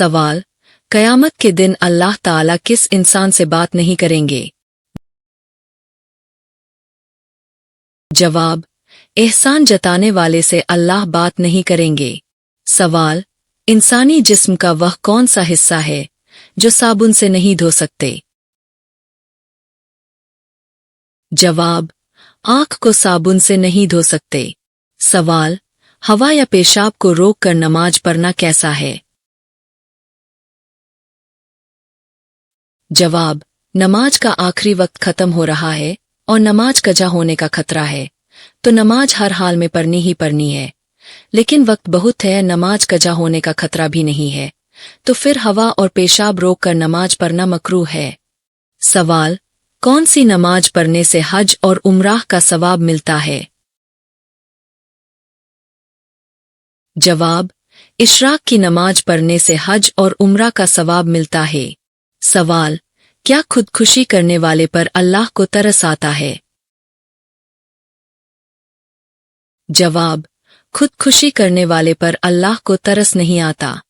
सवाल, कयामत के दिन अल्लाह ताला किस इंसान से बात नहीं करेंगे? जवाब, एहसान जताने वाले से अल्लाह बात नहीं करेंगे। सवाल, इंसानी जिस्म का वह कौन सा हिस्सा है जो साबुन से नहीं धो सकते? जवाब, आँख को साबुन से नहीं धो सकते। सवाल, हवा या पेशाब को रोक कर नमाज पढ़ना कैसा है? जवाब, नमाज का आखिरी वक्त खत्म हो रहा है और नमाज कजा होने का खतरा है तो नमाज हर हाल में पढ़नी ही पढ़नी है, लेकिन वक्त बहुत है, नमाज कजा होने का खतरा भी नहीं है, तो फिर हवा और पेशाब रोक कर नमाज पढ़ना मकरूह है। सवाल, कौन सी नमाज पढ़ने से हज और उम्राह का सवाब मिलता है? जवाब, इशराक की नमाज पढ़ने से हज और उम्रा का सवाब मिलता है। सवाल, क्या खुदकुशी करने वाले पर अल्लाह को तरस आता है? जवाब, खुदकुशी करने वाले पर अल्लाह को तरस नहीं आता,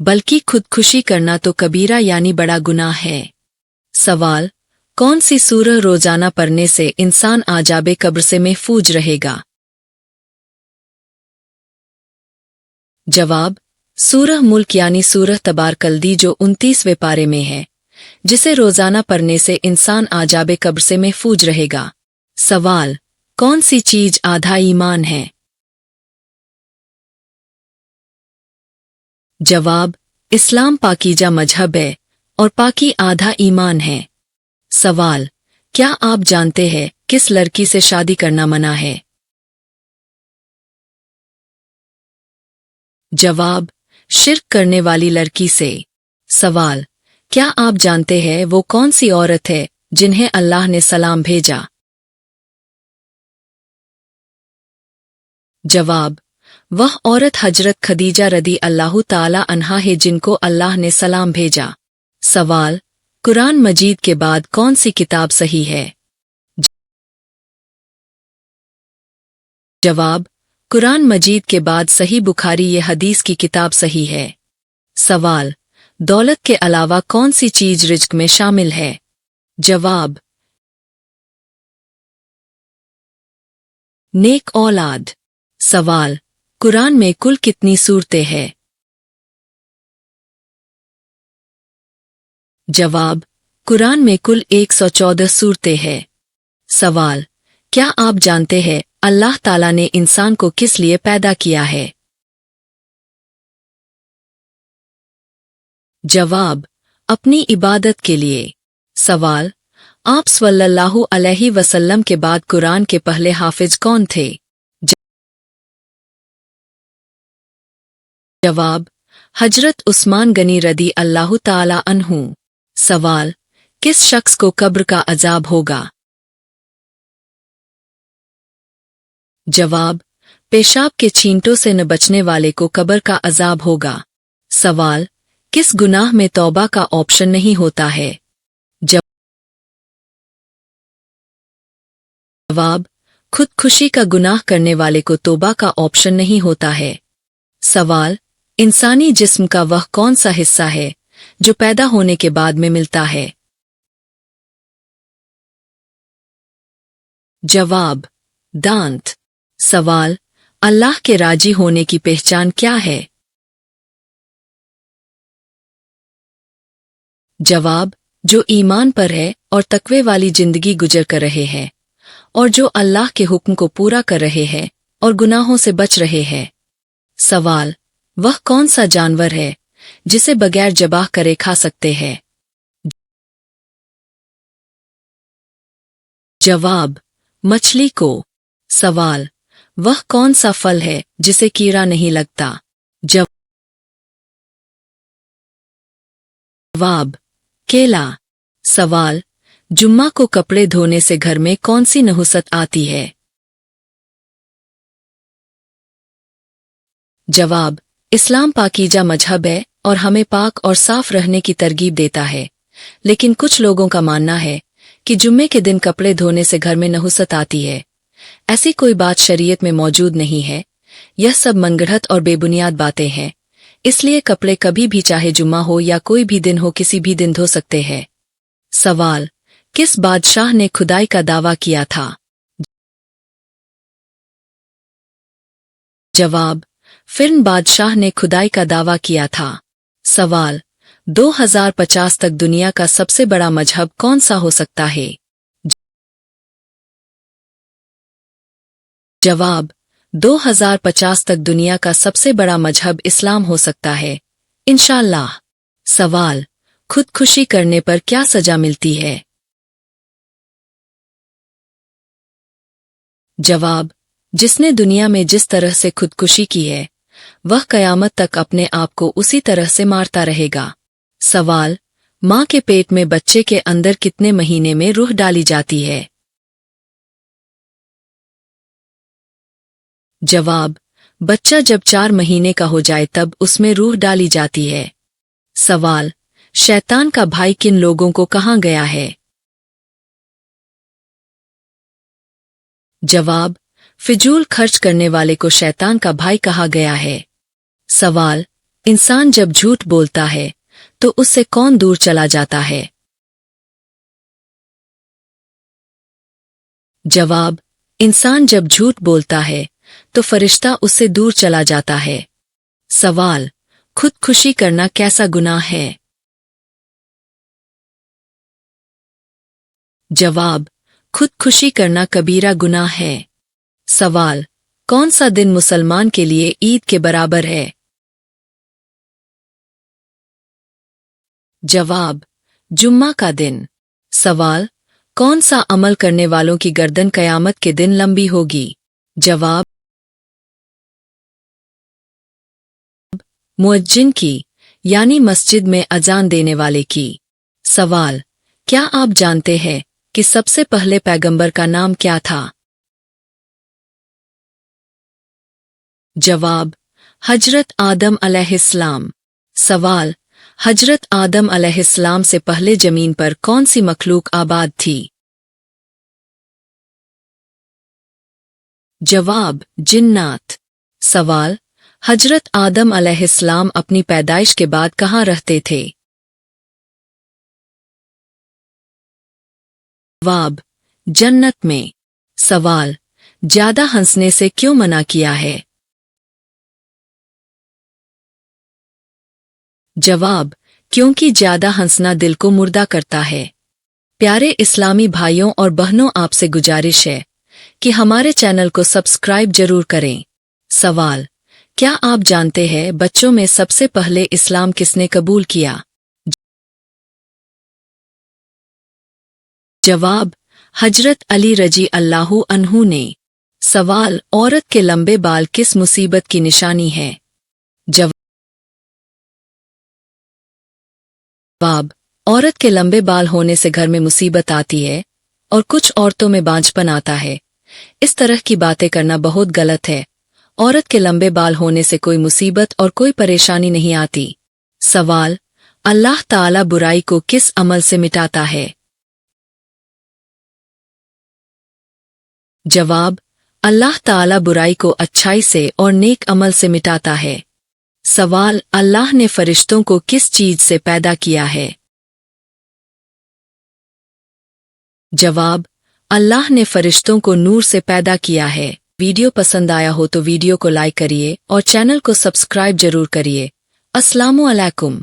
बल्कि खुदकुशी करना तो कबीरा यानी बड़ा गुनाह है। सवाल, कौन सी सूरह रोजाना पढ़ने से इंसान आजाबे कब्र से महफूज रहेगा? जवाब, सूरह मुल्क यानी सूरह तबारकल्दी जो 29वें पारे में है, जिसे रोजाना पढ़ने से इंसान आजाबे कब्र से महफूज रहेगा। सवाल, कौन सी चीज आधा ईमान है? जवाब, इस्लाम पाकीजा मजहब है और पाकी आधा ईमान है। सवाल, क्या आप जानते हैं किस लड़की से शादी करना मना है? जवाब, शिर्क करने वाली लड़की से। सवाल, क्या आप जानते हैं वो कौन सी औरत है जिन्हें अल्लाह ने सलाम भेजा? जवाब, वह औरत हजरत खदीजा रदी अल्लाह ताला अन्हा है जिनको अल्लाह ने सलाम भेजा। सवाल, कुरान मजीद के बाद कौन सी किताब सही है? जवाब, कुरान मजीद के बाद सही बुखारी ये हदीस की किताब सही है। सवाल, दौलत के अलावा कौन सी चीज रिज्क में शामिल है? जवाब, नेक औलाद। सवाल, कुरान में कुल कितनी सूरतें हैं? जवाब, कुरान में कुल 114 सूरतें हैं। सवाल, क्या आप जानते हैं अल्लाह ताला ने इंसान को किस लिए पैदा किया है? जवाब, अपनी इबादत के लिए। सवाल, आप सल्लल्लाहु अलैहि वसल्लम के बाद कुरान के पहले हाफिज कौन थे? जवाब, हजरत उस्मान गनी रदी अल्लाह ताला अन्हु। सवाल, किस शख्स को कब्र का अजाब होगा? जवाब, पेशाब के छींटों से न बचने वाले को कब्र का अजाब होगा। सवाल, किस गुनाह में तौबा का ऑप्शन नहीं होता है? जवाब, खुदकुशी का गुनाह करने वाले को तौबा का ऑप्शन नहीं होता है। सवाल, इंसानी जिस्म का वह कौन सा हिस्सा है जो पैदा होने के बाद में मिलता है? जवाब, दांत। सवाल, अल्लाह के राजी होने की पहचान क्या है? जवाब, जो ईमान पर है और तकवे वाली जिंदगी गुजर कर रहे हैं और जो अल्लाह के हुक्म को पूरा कर रहे हैं और गुनाहों से बच रहे हैं। सवाल, वह कौन सा जानवर है जिसे बगैर जबाह करे खा सकते हैं? जवाब, मछली को। सवाल, वह कौन सा फल है जिसे कीड़ा नहीं लगता? जवाब, केला। सवाल, जुम्मा को कपड़े धोने से घर में कौन सी नहुसत आती है? जवाब, इस्लाम पाकीजा मजहब है और हमें पाक और साफ रहने की तरगीब देता है, लेकिन कुछ लोगों का मानना है कि जुम्मे के दिन कपड़े धोने से घर में नहुसत आती है। ऐसी कोई बात शरीयत में मौजूद नहीं है। यह सब मनगढ़ंत और बेबुनियाद बातें हैं। इसलिए कपड़े कभी भी चाहे जुम्मा हो या कोई भी दिन हो किसी भी दिन धो सकते हैं। सवाल, किस बादशाह ने खुदाई का दावा किया था? जवाब, फिरन बादशाह ने खुदाई का दावा किया था। सवाल, 2050 तक दुनिया का सबसे बड़ा मजहब कौन सा हो सकता है? जवाब, 2050 तक दुनिया का सबसे बड़ा मजहब इस्लाम हो सकता है, इंशाअल्लाह। सवाल, खुदकुशी करने पर क्या सजा मिलती है? जवाब, जिसने दुनिया में जिस तरह से खुदकुशी की है वह कयामत तक अपने आप को उसी तरह से मारता रहेगा। सवाल, माँ के पेट में बच्चे के अंदर कितने महीने में रूह डाली जाती है? जवाब, बच्चा जब 4 महीने का हो जाए तब उसमें रूह डाली जाती है। सवाल, शैतान का भाई किन लोगों को कहाँ गया है? जवाब, फिजूल खर्च करने वाले को शैतान का भाई कहा गया है। सवाल, इंसान जब झूठ बोलता है तो उससे कौन दूर चला जाता है? जवाब, इंसान जब झूठ बोलता है तो फरिश्ता उससे दूर चला जाता है। सवाल, खुदकुशी करना कैसा गुनाह है? जवाब, खुदकुशी करना कबीरा गुनाह है। सवाल, कौन सा दिन मुसलमान के लिए ईद के बराबर है? जवाब, जुम्मा का दिन। सवाल, कौन सा अमल करने वालों की गर्दन कयामत के दिन लंबी होगी? जवाब, मुअज्जिन की, यानी मस्जिद में अजान देने वाले की। सवाल, क्या आप जानते हैं कि सबसे पहले पैगंबर का नाम क्या था? जवाब, हजरत आदम अलैहिस्सलाम। सवाल, हजरत आदम अलैहिस्सलाम से पहले जमीन पर कौन सी मखलूक आबाद थी? जवाब, जिन्नात। सवाल, हजरत आदम अलैहिस्सलाम अपनी पैदाइश के बाद कहाँ रहते थे? जवाब, जन्नत में। सवाल, ज्यादा हंसने से क्यों मना किया है? जवाब, क्योंकि ज्यादा हंसना दिल को मुर्दा करता है। प्यारे इस्लामी भाइयों और बहनों, आपसे गुजारिश है कि हमारे चैनल को सब्सक्राइब जरूर करें। सवाल, क्या आप जानते हैं बच्चों में सबसे पहले इस्लाम किसने कबूल किया? जवाब, हजरत अली रजी अल्लाहु अन्हु ने। सवाल, औरत के लंबे बाल किस मुसीबत की निशानी है? जवाब, औरत के लंबे बाल होने से घर में मुसीबत आती है और कुछ औरतों में बांझपन आता है। इस तरह की बातें करना बहुत गलत है। औरत के लंबे बाल होने से कोई मुसीबत और कोई परेशानी नहीं आती। सवाल, अल्लाह ताला बुराई को किस अमल से मिटाता है? जवाब, अल्लाह ताला बुराई को अच्छाई से और नेक अमल से मिटाता है। सवाल, अल्लाह ने फरिश्तों को किस चीज से पैदा किया है? जवाब, अल्लाह ने फरिश्तों को नूर से पैदा किया है। वीडियो पसंद आया हो तो वीडियो को लाइक करिए और चैनल को सब्सक्राइब जरूर करिए। अस्सलामु अलैकुम।